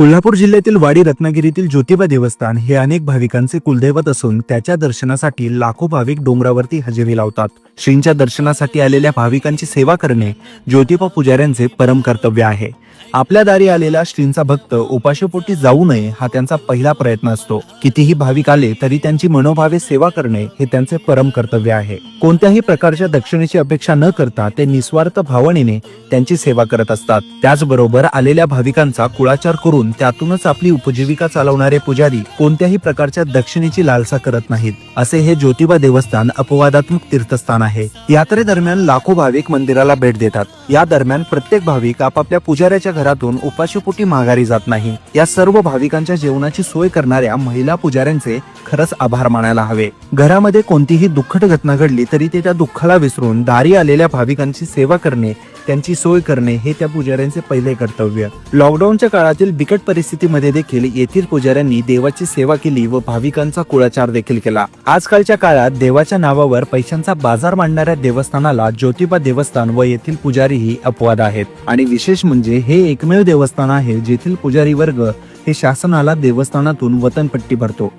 कोल्हापूर जिल्ह्यातील वाडी रत्नागिरीतील ज्योतिबा देवस्थान हे अनेक भाविकांचे कुलदैवत असून त्याच्या दर्शनासाठी लाखो भाविक डोंगरावरती हजेरी लावतात. श्रींच्या दर्शनासाठी आलेल्या भाविकांची सेवा करणे ज्योतिबा पुजाऱ्यांचे परम कर्तव्य आहे. आपल्या दारी आलेला श्रींचा भक्त उपाशीपोटी जाऊ नये हा त्यांचा पहिला प्रयत्न असतो. कितीही भाविक आले तरी त्यांची मनोभावे सेवा करणे हे त्यांचे परम कर्तव्य आहे. कोणत्याही प्रकारच्या दक्षिणेची अपेक्षा न करता ते निस्वार्थ भावनेने त्यांची सेवा करत असतात. त्याचबरोबर आलेल्या भाविकांचा कुळाचार करून त्यातूनच आपली उपजीविका चालवणारे पुजारी कोणत्याही प्रकारच्या दक्षिणेची लालसा करत नाहीत. असे हे ज्योतिबा देवस्थान अपवादात्मक तीर्थस्थान आहे. यात्रेदरम्यान लाखो भाविक मंदिराला भेट देतात. या दरम्यान प्रत्येक भाविक आपापल्या पुजाऱ्याच्या घरातून उपाशीपोटी माघारी जात नाही. या सर्व भाविकांच्या जेवणाची सोय करणाऱ्या महिला पुजाऱ्यांचे खरंच आभार मानायला हवे. घरामध्ये कोणतीही दुःखद घटना घडली तरी ते त्या दुःखाला विसरून दारी आलेल्या भाविकांची सेवा करणे, त्यांची सोय करणे हे त्या पुजाऱ्यांचे पहिले कर्तव्य. लॉकडाऊनच्या काळातील बिकट परिस्थितीमध्ये देखील येथील पुजाऱ्यांनी देवाची सेवा केली व भाविकांचा कुळाचार देखील केला. आजकालच्या काळात देवाच्या नावावर पैशांचा बाजार मांडणाऱ्या देवस्थानाला ज्योतिबा देवस्थान व येथील पुजारीही अपवाद आहेत. आणि विशेष म्हणजे हे एकमेव देवस्थान आहे जेथील पुजारी वर्ग हे शासनाला देवस्थानातून वतनपट्टी भरतो.